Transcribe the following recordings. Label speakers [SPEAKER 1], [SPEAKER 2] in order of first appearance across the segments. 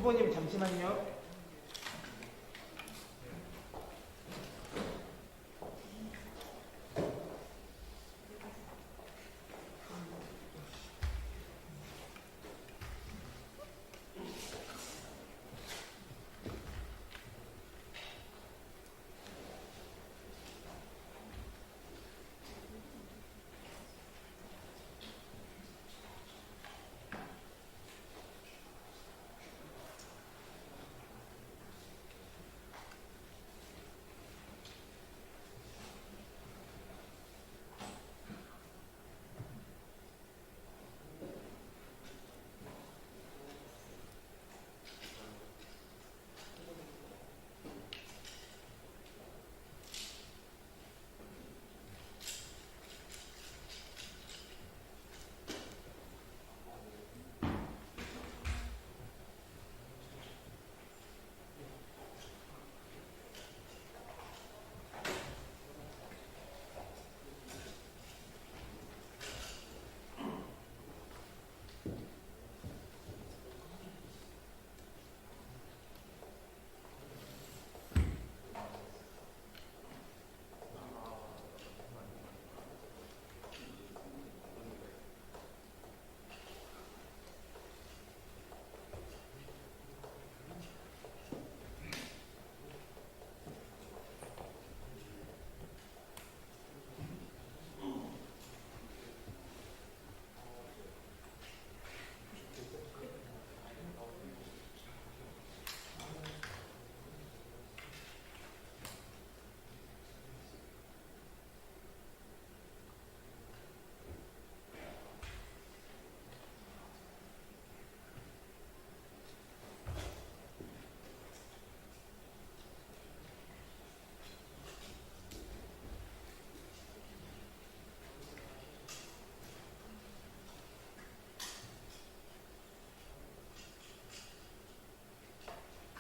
[SPEAKER 1] 후보님 잠시만요.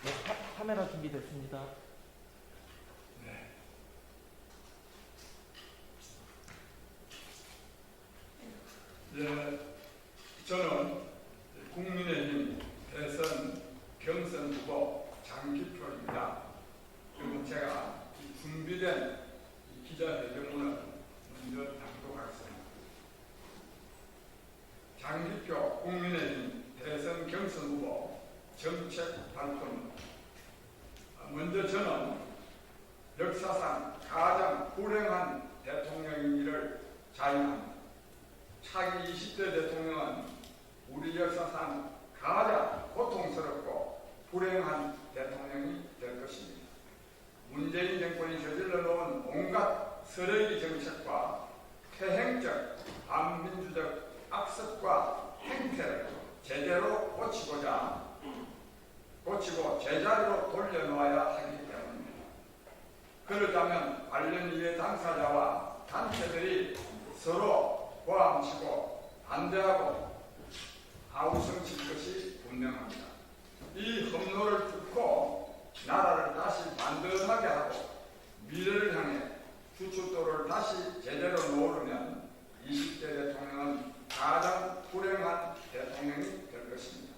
[SPEAKER 1] 네, 카메라 준비됐습니다.
[SPEAKER 2] 네, 저는 국민의힘 대선 경선 후보 장기표입니다. 그리고 제가 준비된 기자회견문을 먼저 낭독하겠습니다. 장기표 국민의힘 대선 경선 후보 정책 발표입니다. 먼저 저는 역사상 가장 불행한 대통령이기를 자인합니다. 차기 20대 대통령은 우리 역사상 가장 고통스럽고 불행한 대통령이 될 것입니다. 문재인 정권이 저질러 놓은 온갖 쓰레기 정책과 퇴행적 반민주적 악습과 행태를 제대로 고치고 제자리로 돌려놓아야 하기 때문입니다. 그러자면 관련 이해 당사자와 단체들이 서로 고함치고 반대하고 아우성칠 것이 분명합니다. 이 험로를 뚫고 나라를 다시 반듯하게 하고 미래를 향해 주춧돌을 다시 제대로 놓으려면 20대 대통령은 가장 불행한 대통령이 될 것입니다.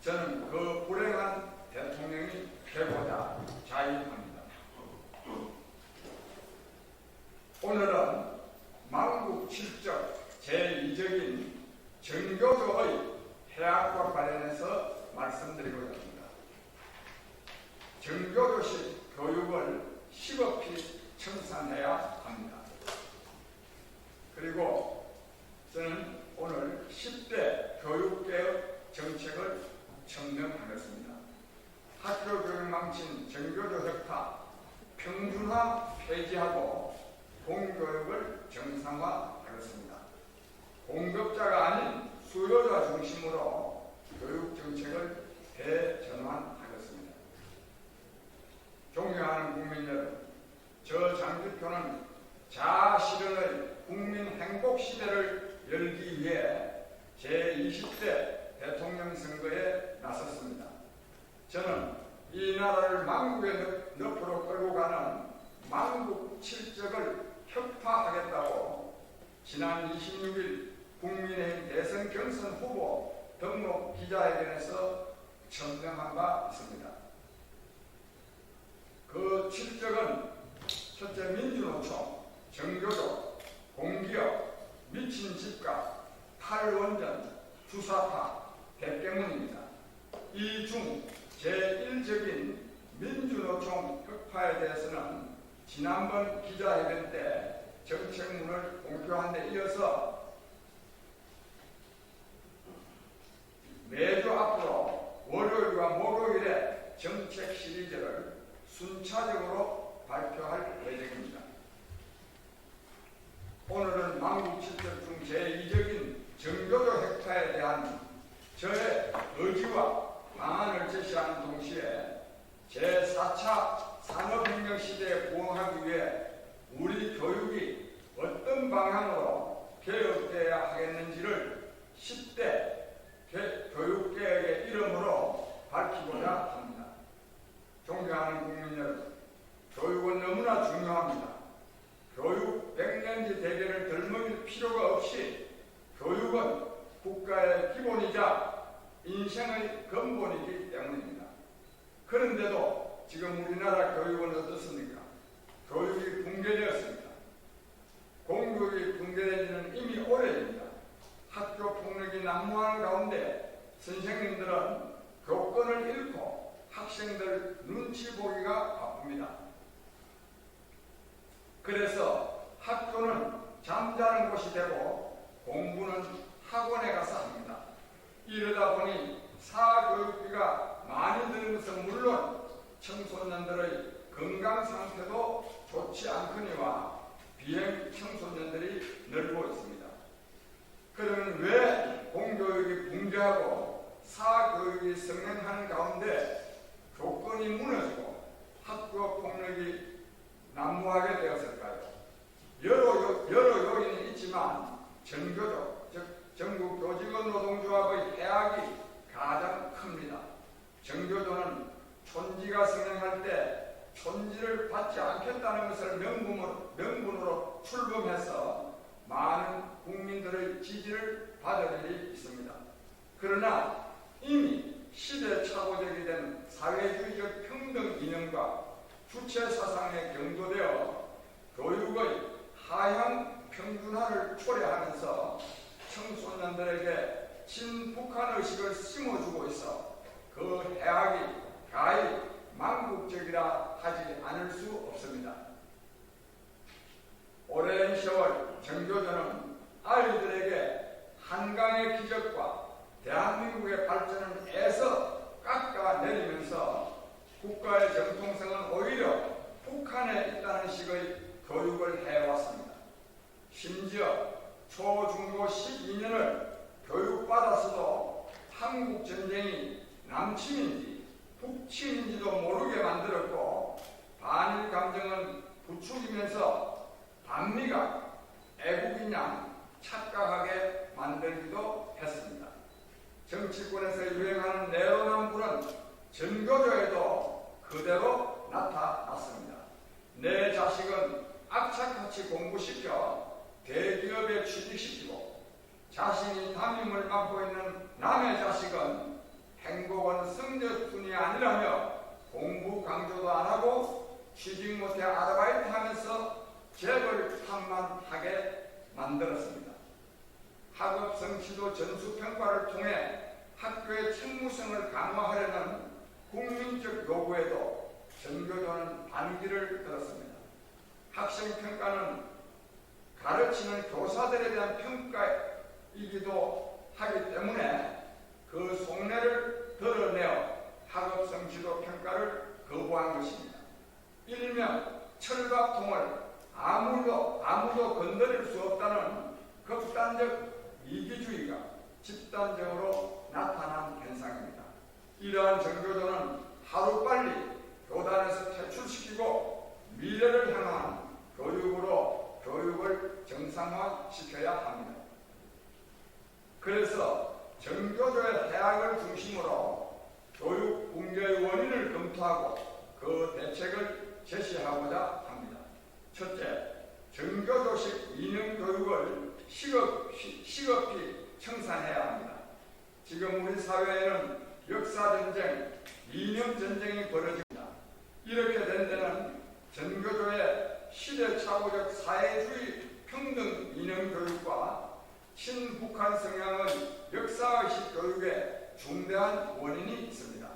[SPEAKER 2] 저는 그 불행한 대통령이 되고자 자인합니다. 오늘은 망국칠적 제2적인 정교조의 해악과 관련해서 말씀드리고자 합니다. 정교조식 교육을 시급히 청산해야 합니다. 그리고 저는 오늘 10대 교육개혁 정책을 천명하겠습니다. 학교 교육 망친 정교조 혁파, 평준화 폐지하고 공교육을 정상화하겠습니다. 공급자가 아닌 수요자 중심으로 교육 정책을 대전환하겠습니다. 존경하는 국민 여러분, 저 장기표는 자아실현의 국민 행복 시대를 열기 위해 제20대 대통령 선거에 나섰습니다. 저는 이 나라를 망국의 늪으로 끌고 가는 망국 칠적을 혁파하겠다고 지난 26일 국민의힘 대선 경선 후보 등록 기자회견에서 천명한 바 있습니다. 그 실적은 첫째 민주노총, 정교조, 공기업, 미친 집값, 탈원전, 주사파, 대깨문입니다. 이 중 제1적인 민주노총 흑파에 대해서는 지난번 기자회견 때 정책문을 공표한 데 이어서 매주 앞으로 월요일과 목요일에 정책 시리즈를 순차적으로 발표할 예정입니다. 오늘은 만국칠적 중 제2적인 정교조 획파에 대한 저의 의지와 방안을 제시하는 동시에 제4차 산업혁명 시대에 부응하기 위해 우리 교육이 어떤 방향으로 개혁되어야 하겠는지를 10대 교육개혁의 이름으로 밝히고자 합니다. 존경하는 국민 여러분, 교육은 너무나 중요합니다. 교육 100년지 대계를 덜먹일 필요가 없이 교육은 국가의 기본이자 인생의 근본이기 때문입니다. 그런데도 지금 우리나라 교육은 어떻습니까? 교육이 붕괴되었습니다. 공교육이 붕괴된 지는 이미 오래입니다. 학교 폭력이 난무하는 가운데 선생님들은 교권을 잃고 학생들 눈치 보기가 바쁩니다. 그래서 학교는 잠자는 곳이 되고 공부는 학원에 가서 합니다. 이러다 보니 사교육비가 많이 드는 것은 물론 청소년들의 건강 상태도 좋지 않거니와 비행 청소년들이 늘고 있습니다. 그러면 왜 공교육이 붕괴하고 사교육이 성행하는 가운데 교권이 무너지고 학교 폭력이 난무하게 되었을까요? 여러 요인이 있지만 전교조, 즉 전국 교직원 노동조합의 해악이 가장 큽니다. 전교조는 촌지가 성행할 때 촌지를 받지 않겠다는 것을 명분으로 출범해서 많은 국민들의 지지를 받을 일이 있습니다. 그러나 이미 시대착오적이 된 사회주의적 평등 이념과 주체 사상에 경도되어 교육의 하향 평준화를 초래하면서 청소년들에게 친북한 의식을 심어주고 있어 그 해악이 가히 망국적이라 하지 않을 수 없습니다. 오랜 세월 전교조는 아이들에게 한강의 기적과 대한민국의 발전을 애써 깎아내리면서 국가의 정통성은 오히려 북한에 있다는 식의 교육을 해왔습니다. 심지어 초, 중고 12년을 교육받았어도 한국전쟁이 남침인지 북침인지도 모르게 만들었고 반일 감정은 부추기면서 반미가 애국인 양 착각하게 만들기도 했습니다. 정치권에서 유행하는 내로남불은 전교조에도 그대로 나타났습니다. 내 자식은 악착같이 공부시켜 대기업에 취직시키고 자신이 담임을 맡고 있는 남의 자식은 행복은 성적순이 아니라며 공부 강조도 안 하고 취직 못해 아르바이트 하면서 재벌 탓만 하게 만들었습니다. 학업 성취도 전수평가를 통해 학교의 책무성을 강화하려는 국민적 요구에도 전교조는 반기를 들었습니다. 학생평가는 가르치는 교사들에 대한 평가이기도 하기 때문에 그 속내를 드러내어 학업 성취도 평가를 거부한 것입니다. 일명 철밥통을 아무도 건드릴 수 없다는 극단적 이기주의가 집단적으로 나타난 현상입니다. 이러한 전교조는 하루빨리 교단에서 퇴출시키고 미래를 향한 교육으로 교육을 정상화시켜야 합니다. 그래서 전교조의 해악을 중심으로 교육 붕괴의 원인을 검토하고 그 대책을 제시하고자 합니다. 첫째, 전교조식 이념 교육을 시급히 청산해야 합니다. 지금 우리 사회에는 역사전쟁, 이념전쟁이 벌어집니다. 이렇게 된 데는 전교조의 시대착오적 사회주의 평등 이념교육과 친북한 성향의 역사의식 교육에 중대한 원인이 있습니다.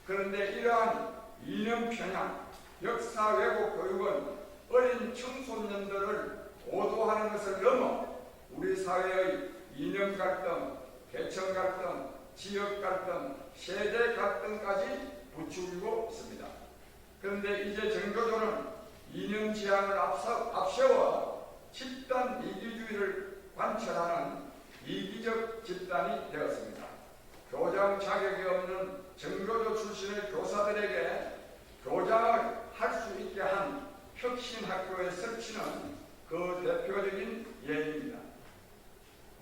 [SPEAKER 2] 그런데 이러한 이념 편향, 역사 왜곡 교육은 어린 청소년들을 오도하는 것을 넘어 우리 사회의 이념 갈등, 계층 갈등, 지역 갈등, 세대 갈등까지 부추기고 있습니다. 그런데 이제 전교조는 이념 지향을 앞세워 집단 이기주의를 관철하는 이기적 집단이 되었습니다. 교장 자격이 없는 전교조 출신의 교사들에게 교장을 할 수 있게 한 혁신학교의 설치는 그 대표적인 예입니다.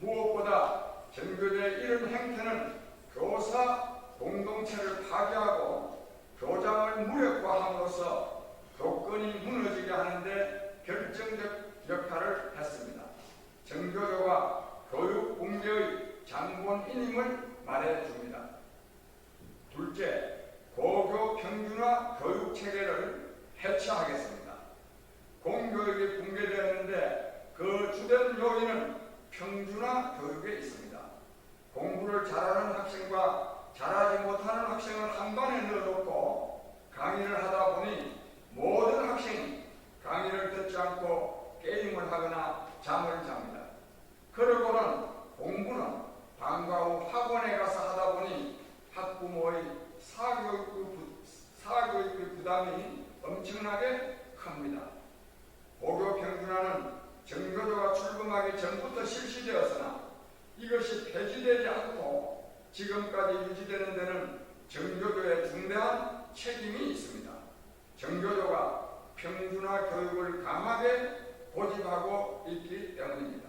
[SPEAKER 2] 무엇보다 전교조의 이런 행태는 교사 공동체를 파괴하고 교장을 무력화함으로써 교권이 무너지게 하는데 결정적 역할을 했습니다. 전교조가 교육 붕괴의 장본인임을 말해줍니다. 둘째, 고교 평준화 교육 체계를 해체하겠습니다. 공교육이 붕괴되었는데 그 주된 요인은 평준화 교육에 있습니다. 공부를 잘하는 학생과 잘하지 못하는 학생을 한 반에 넣어놓고 강의를 하다 보니 모든 학생이 강의를 듣지 않고 게임을 하거나 잠을 잡니다. 그러고는 공부는 방과 후 학원에 가서 하다 보니 학부모의 사교육비 부담이 엄청나게 큽니다. 고교 평준화는 전교조가 출범하기 전부터 실시되었으나 이것이 폐지되지 않고 지금까지 유지되는 데는 전교조의 중대한 책임이 있습니다. 전교조가 평준화 교육을 강하게 고집하고 있기 때문입니다.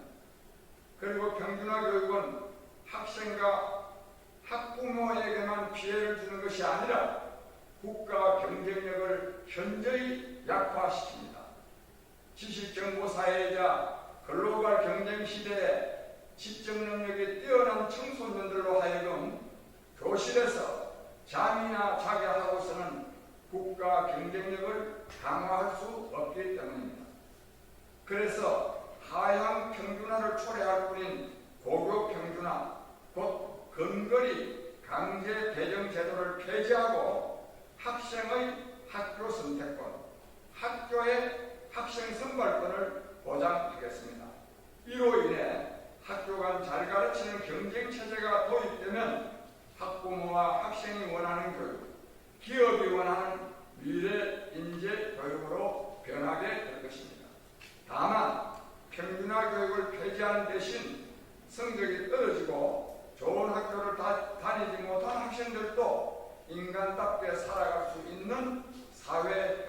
[SPEAKER 2] 그리고 평준화 교육은 학생과 학부모에게만 피해를 주는 것이 아니라 국가 경쟁력을 현저히 약화시킵니다. 지식정보 사회이자 글로벌 경쟁시대에 지적 능력이 뛰어난 청소년들로 하여금 교실에서 잠이나 자게 하고서는 국가 경쟁력을 강화할 수 없기 때문입니다. 그래서 하향 평준화를 초래할 뿐인 고교 평준화, 곧 근거리 강제 배정 제도를 폐지하고 학생의 학교 선택권, 학교의 학생 선발권을 보장하겠습니다. 이로 인해 학교 간 잘 가르치는 경쟁 체제가 도입되면 학부모와 학생이 원하는 교육, 기업이 원하는 미래 인재 교육으로 변하게 될 것입니다. 다만 평준화 교육을 폐지하는 대신 성적이 떨어지고 좋은 학교를 다니지 못한 학생들도 인간답게 살아갈 수 있는 사회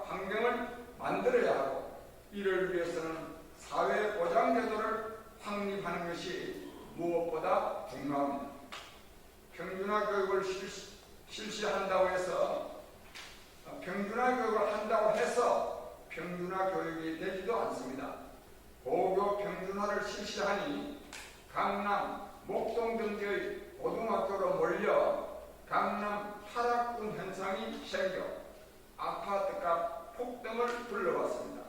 [SPEAKER 2] 환경을 만들어야 하고, 이를 위해서는 사회 보장 제도를 확립하는 것이 무엇보다 중요합니다. 평준화 교육을 실시한다고 해서 평준화 교육이 되지도 않습니다. 고교 평준화를 실시하니 강남, 목동 등지의 고등학교로 몰려 강남 타락군 현상이 생겨 아파트값 폭등을 불러왔습니다.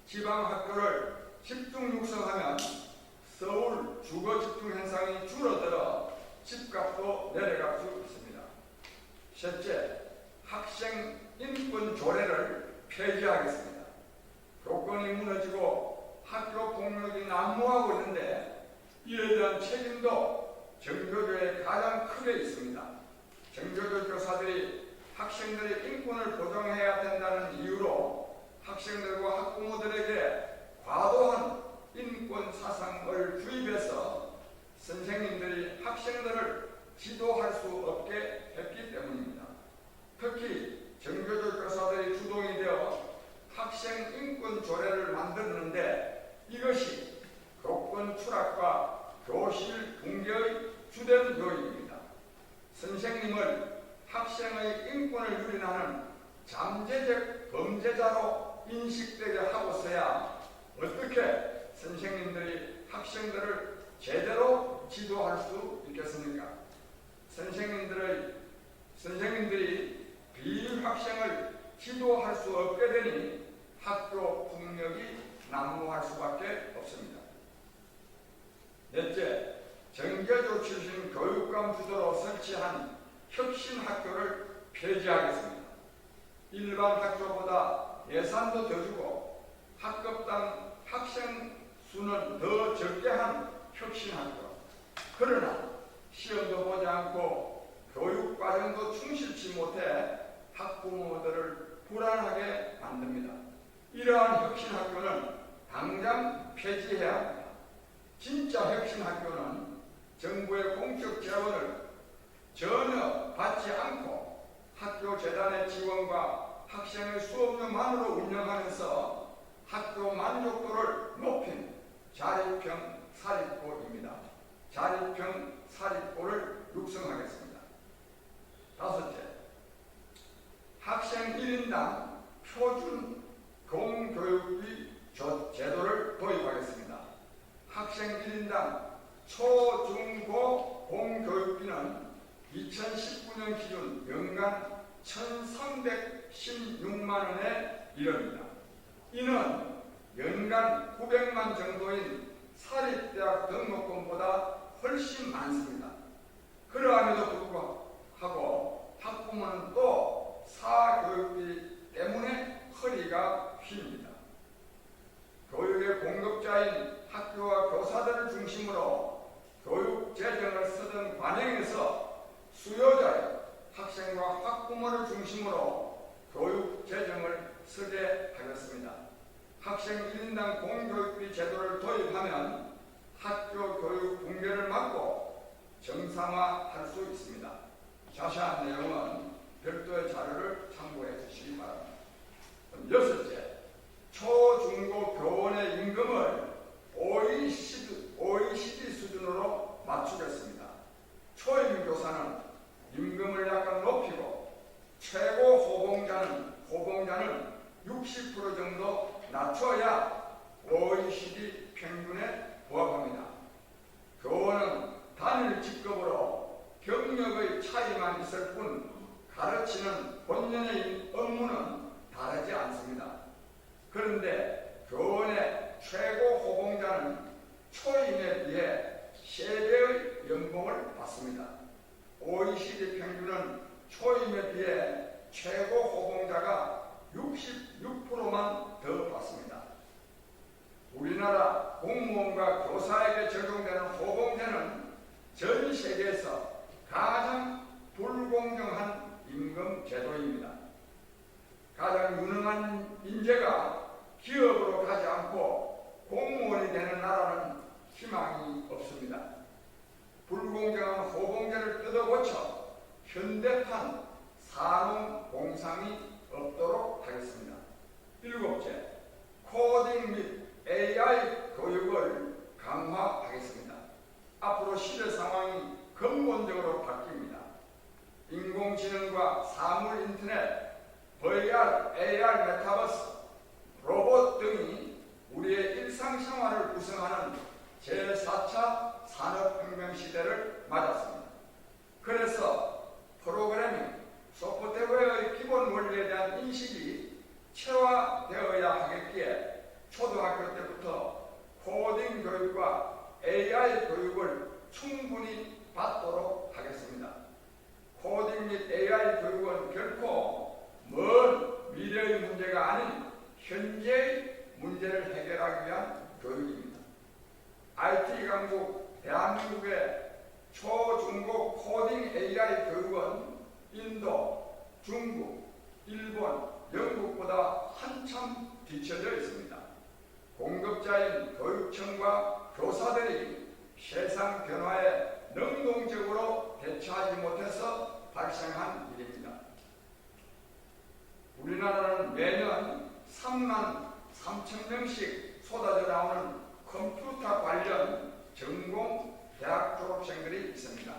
[SPEAKER 2] 지방학교를 집중 육성하면 서울 주거 집중 현상이 줄어들어 집값도 내려갈 수 있습니다. 셋째, 학생 인권 조례를 폐지하겠습니다. 교권이 무너지고 학교 폭력이 난무하고 있는데 이에 대한 책임도 전교조에 가장 크게 있습니다. 전교조 교사들이 학생들의 인권을 보장해야 된다는 이유로 학생들과 학부모들에게 과도한 인권 사상을 주입해서 선생님들이 학생들을 지도할 수 없게 했기 때문입니다. 특히 전교조 교사들이 주동이 되어 학생 인권 조례를 만들었는데 이것이 교권 추락과 교실 붕괴의 주된 요인입니다. 선생님을 학생의 인권을 유린하는 잠재적 범죄자로 인식되게 하고서야 어떻게 선생님들이 학생들을 제대로 지도할 수 있겠습니까? 선생님들이 비학생을 지도할 수 없게 되니 학교 폭력이 난무할 수밖에 없습니다. 넷째, 정계조 출신 교육감 주도로 설치한 혁신학교를 폐지하겠습니다. 일반 학교보다 예산도 더 주고 학급당 학생 수는 더 적게 한 혁신학교. 그러나 시험도 보지 않고 교육과정도 충실치 못해 학부모들을 불안하게 만듭니다. 이러한 혁신학교는 당장 폐지해야 합니다. 진짜 혁신학교는 정부의 공적 재원을 전혀 받지 않고 학교 재단의 지원과 학생의 수업료만으로 운영하면서 학교 만족도를 높인 자립형 사립고입니다. 자립형 사립고를 육성하겠습니다. 다섯째, 학생 1인당 표준 공교육비 제도를 도입하겠습니다. 학생 1인당 초, 중, 고 공교육비는 2019년 기준 연간 1,316만 원에 이릅니다. 이는 연간 900만 정도인 사립대학 등록금보다 훨씬 많습니다. 그러함에도 불구하고 학부모는 또 사교육비 때문에 허리가 휜니다. 교육의 공급자인 학교와 교사들을 중심으로 교육 재정을 쓰던 관행에서 수요자인 학생과 학부모를 중심으로 교육 재정을 쓰게 하겠습니다. 학생 1인당 공교육비 제도를 도입하면 학교 교육 붕괴를 막고 정상화할 수 있습니다. 자세한 내용은 별도의 자료를 참고해 주시기 바랍니다. 여섯째, 초, 중고 교원의 임금을 OECD 수준으로 맞추겠습니다. 초임 교사는 임금을 약간 높이고 최고 호봉자는 60% 정도 낮춰야 OECD 평균에 부합합니다. 교원은 단일 직급으로 경력의 차이만 있을 뿐 가르치는 본연의 업무는 다르지 않습니다. 그런데 교원의 최고 호봉자는 초임에 비해 3배의 연봉을 받습니다. OECD 평균은 초임에 비해 최고 호봉자가 66%만 더 받습니다. 우리나라 공무원과 교사에게 적용되는 호봉제는 전 세계에서 가장 불공정한 임금 제도입니다. 가장 유능한 인재가 기업으로 가지 않고 공무원이 되는 나라는 희망이 없습니다. 불공정한 호봉제를 뜯어고쳐 현대판 산업공상이 없도록 하겠습니다. 일곱째, 코딩 및 AI 교육을 강화하겠습니다. 앞으로 시대 상황이 근본적으로 바뀝니다. 인공지능과 사물인터넷, VR, AR, 메타버스, 로봇 등이 우리의 일상생활을 구성하는 제4차 산업혁명 시대를 맞았습니다. 그래서 프로그래밍, 소프트웨어의 기본 원리에 대한 인식이 체화되어야 하겠기에 초등학교 때부터 코딩 교육과 AI 교육을 충분히 받도록 하겠습니다. 코딩 및 AI 교육은 결코 먼 미래의 문제가 아닌 현재의 문제를 해결하기 위한 교육입니다. IT 강국 대한민국의 초, 중고 코딩 AI 교육은 인도, 중국, 일본, 영국보다 한참 뒤처져 있습니다. 공급자인 교육청과 교사들이 세상 변화에 능동적으로 대처하지 못해서 발생한 일입니다. 우리나라는 매년 3만 3천 명씩 쏟아져 나오는 컴퓨터 관련 전공 대학 졸업생들이 있습니다.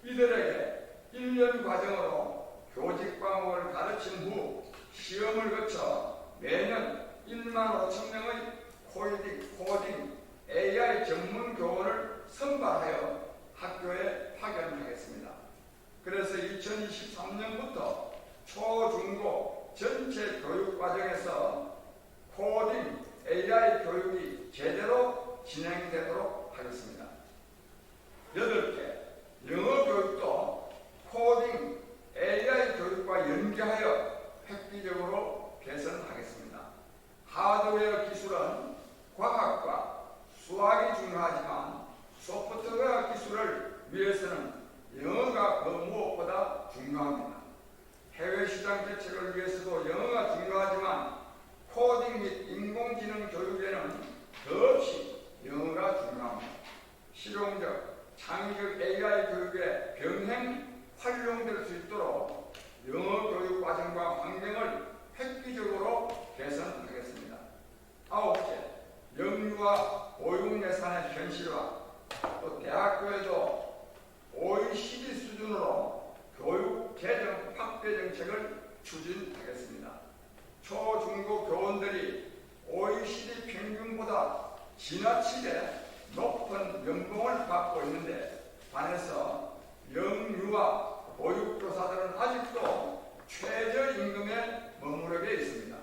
[SPEAKER 2] 이들에게 1년 과정으로 교직 과목을 가르친 후 시험을 거쳐 매년 1만 5천 명의 코딩, AI 전문 교원을 선발하여 학교에 파견하겠습니다. 그래서 2023년부터 초, 중고 전체 교육 과정에서 코딩 AI 교육이 제대로 진행되도록 하겠습니다. 8개, 영어 교육도 코딩 AI 교육과 연계하여 획기적으로 개선하겠습니다. 하드웨어 기술은 과학과 수학이 중요하지만 소프트웨어 기술을 위해서는 영어가 그 무엇보다 중요합니다. 해외 시장 대책을 위해서도 영어가 중요하지만 코딩 및 인공지능 교육에는 더없이 영어가 중요합니다. 실용적, 창의적 AI 교육의 병행 활용될 수 있도록 영어 교육 과정과 환경을 획기적으로 개선하겠습니다. 9째, 영유아 보육 예산의 현실화, 또 대학교에도 OECD 수준으로 교육 재정 확대 정책을 추진하겠습니다. 초, 중고 교원들이 OECD 평균보다 지나치게 높은 연봉을 받고 있는데 반해서 영유아 보육교사들은 아직도 최저임금에 머무르게 있습니다.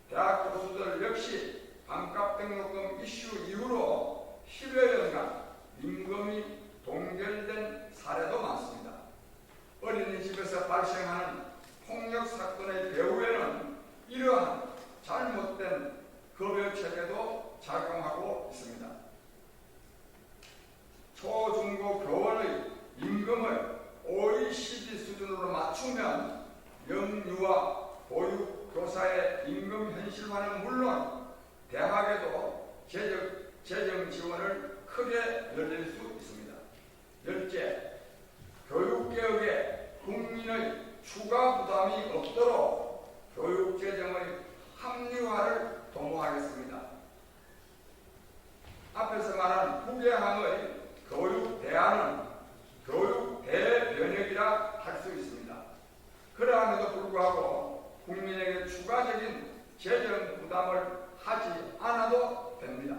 [SPEAKER 2] 대학 교수들 역시 반값 등록금 이슈 이후로 10여 년간 임금이 동결된 사례도 많습니다. 어린이집에서 발생하는 폭력 사건의 배후에는 이러한 잘못된 급여 체계도 작용하고 있습니다. 초, 중고 교원의 임금을 OECD 수준으로 맞추면 영유아 보육 교사의 임금 현실화는 물론 대학에도 재정 지원을 크게 늘릴 수 있습니다. 10째, 교육개혁에 국민의 추가 부담이 없도록 교육재정의 합리화를 도모하겠습니다. 앞에서 말한 후계항의 교육대안은 교육대변혁이라 할 수 있습니다. 그러함에도 불구하고 국민에게 추가적인 재정 부담을 하지 않아도 됩니다.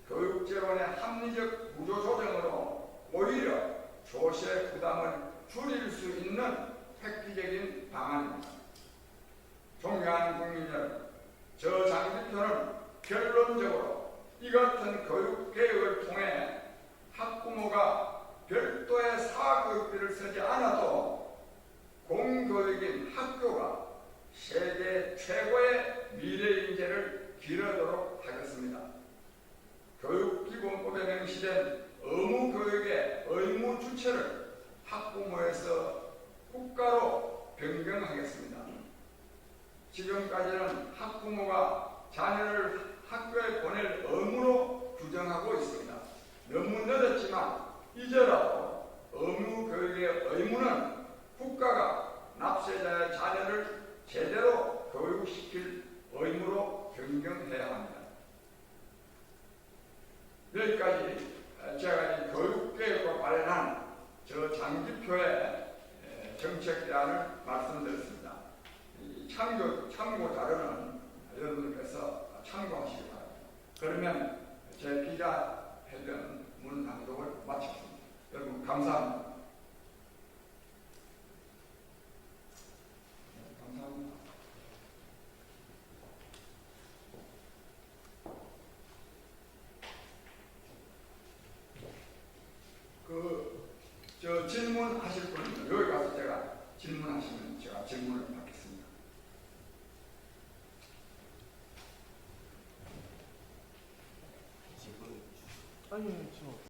[SPEAKER 2] 교육재원의 합리적 구조조정으로 오히려 조세 부담을 줄일 수 있는 획기적인 방안입니다. 존경하는 국민 여러분, 저 장기표는 결론적으로 이 같은 교육개혁을 통해 학부모가 별도의 사교육비를 쓰지 않아도 공교육인 학교가 세계 최고의 미래 인재를 기르도록 하겠습니다. 교육기본법에 명시된 의무교육의 의무 주체를 학부모에서 국가로 변경하겠습니다. 지금까지는 학부모가 자녀를 학교에 보낼 의무로 규정하고 있습니다. 너무 늦었지만 이제라도 의무교육의 의무는 국가가 납세자의 자녀를 제대로 교육시킬 의무로 변경해야 합니다. 여기까지 제가 이 교육개혁과 관련한 저 장기표의 정책대안을 말씀드렸습니다. 참고 자료는 여러분께서 참고하시기 바랍니다. 그러면 제 기자회견 문 방송을 마치겠습니다. 여러분 감사합니다. 감사합니다. 저 질문하실 분은 여기 가서 제가 질문하시면 제가 질문을 받겠습니다.
[SPEAKER 1] 아니 지금